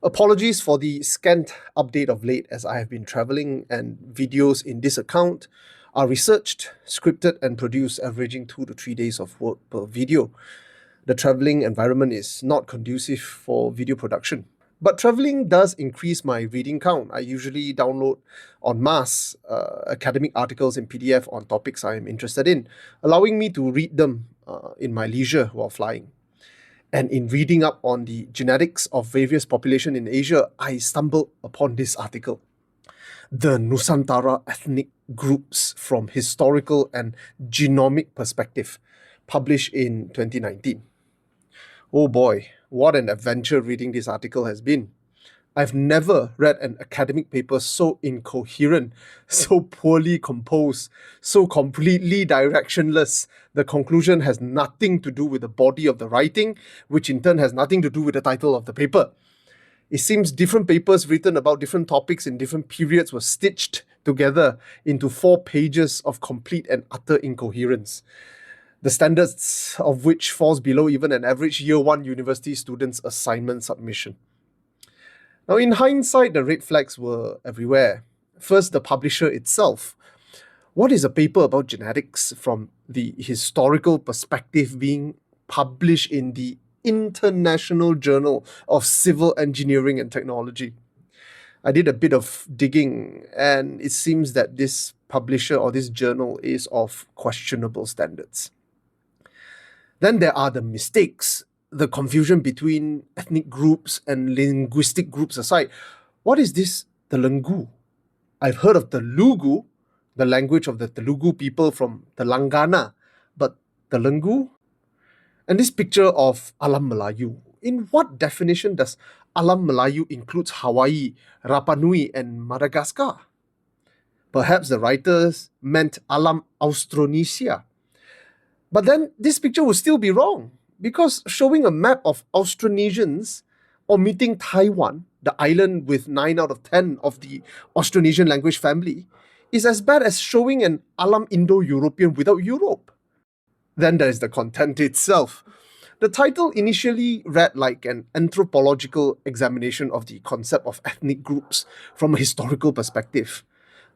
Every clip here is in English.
Apologies for the scant update of late as I have been traveling, and videos in this account are researched, scripted, and produced, averaging 2 to 3 days of work per video. The traveling environment is not conducive for video production. But traveling does increase my reading count. I usually download en masse academic articles in PDF on topics I am interested in, allowing me to read them in my leisure while flying. And in reading up on the genetics of various populations in Asia, I stumbled upon this article. The Nusantara ethnic groups from historical and genomic perspective, published in 2019. Oh boy, what an adventure reading this article has been. I've never read an academic paper so incoherent, so poorly composed, so completely directionless. The conclusion has nothing to do with the body of the writing, which in turn has nothing to do with the title of the paper. It seems different papers written about different topics in different periods were stitched together into 4 pages of complete and utter incoherence, the standards of which falls below even an average Year 1 university student's assignment submission. Now, in hindsight, the red flags were everywhere. First, the publisher itself. What is a paper about genetics from the historical perspective being published in the International Journal of Civil Engineering and Technology? I did a bit of digging, and it seems that this publisher or this journal is of questionable standards. Then there are the mistakes, the confusion between ethnic groups and linguistic groups aside. What is this Telugu? I've heard of Telugu, the language of the Telugu people from Telangana, but Telugu? And this picture of Alam Melayu. In what definition does Alam Melayu includes Hawaii, Rapa Nui, and Madagascar? Perhaps the writers meant Alam Austronesia. But then this picture would still be wrong, because showing a map of Austronesians omitting Taiwan, the island with 9 out of 10 of the Austronesian language family, is as bad as showing an Alam Indo-European without Europe. Then there is the content itself. The title initially read like an anthropological examination of the concept of ethnic groups from a historical perspective.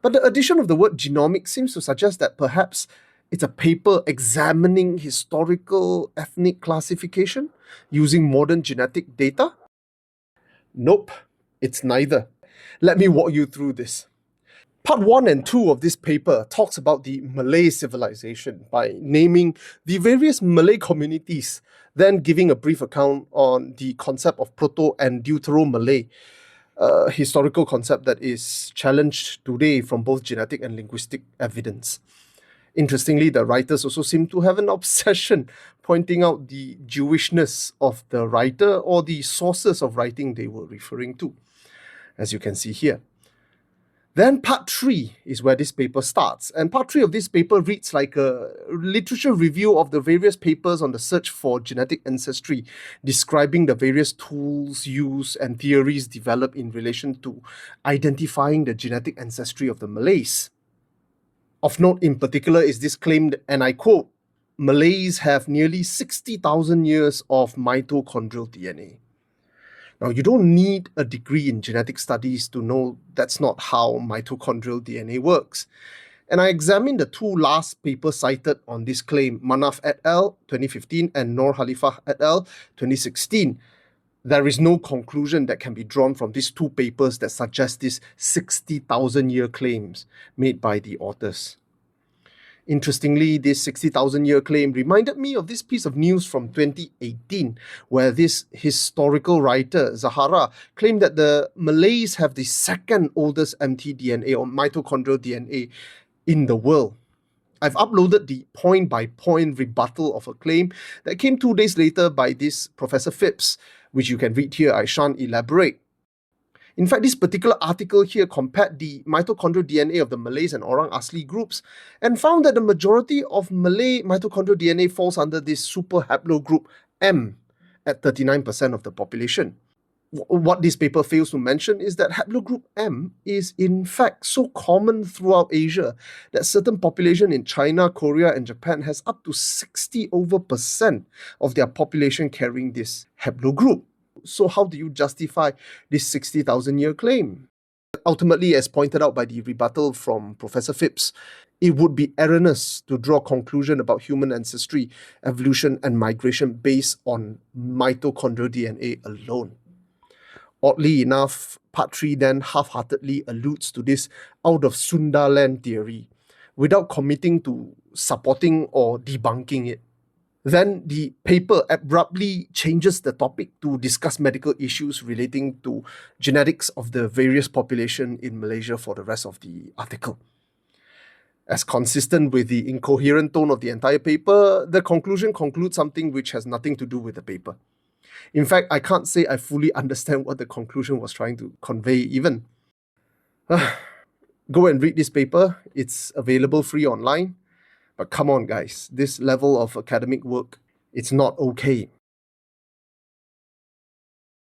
But the addition of the word genomic seems to suggest that perhaps it's a paper examining historical ethnic classification using modern genetic data? Nope, it's neither. Let me walk you through this. Part 1 and 2 of this paper talks about the Malay civilization by naming the various Malay communities, then giving a brief account on the concept of Proto- and Deutero-Malay, a historical concept that is challenged today from both genetic and linguistic evidence. Interestingly, the writers also seem to have an obsession pointing out the Jewishness of the writer or the sources of writing they were referring to, as you can see here. Then part 3 is where this paper starts, and part 3 of this paper reads like a literature review of the various papers on the search for genetic ancestry, describing the various tools used and theories developed in relation to identifying the genetic ancestry of the Malays. Of note in particular is this claim, and I quote, Malays have nearly 60,000 years of mitochondrial DNA. Now, you don't need a degree in genetic studies to know that's not how mitochondrial DNA works. And I examined the 2 last papers cited on this claim, Manaf et al. 2015 and Noor Khalifah et al. 2016. There is no conclusion that can be drawn from these 2 papers that suggest these 60,000-year claims made by the authors. Interestingly, this 60,000-year claim reminded me of this piece of news from 2018, where this historical writer, Zahara, claimed that the Malays have the 2nd oldest mtDNA or mitochondrial DNA in the world. I've uploaded the point-by-point rebuttal of a claim that came 2 days later by this Professor Phipps, which you can read here. I shan't elaborate. In fact, this particular article here compared the mitochondrial DNA of the Malays and Orang Asli groups and found that the majority of Malay mitochondrial DNA falls under this super haplogroup M at 39% of the population. What this paper fails to mention is that haplogroup M is in fact so common throughout Asia that certain population in China, Korea, and Japan has up to 60% of their population carrying this haplogroup. So how do you justify this 60,000-year claim? Ultimately, as pointed out by the rebuttal from Professor Phipps, it would be erroneous to draw a conclusion about human ancestry, evolution, and migration based on mitochondrial DNA alone. Oddly enough, Part 3 then half-heartedly alludes to this out of Sundaland theory, without committing to supporting or debunking it. Then the paper abruptly changes the topic to discuss medical issues relating to genetics of the various population in Malaysia for the rest of the article. As consistent with the incoherent tone of the entire paper, the conclusion concludes something which has nothing to do with the paper. In fact, I can't say I fully understand what the conclusion was trying to convey even. Go and read this paper. It's available free online. But come on, guys, this level of academic work, it's not okay.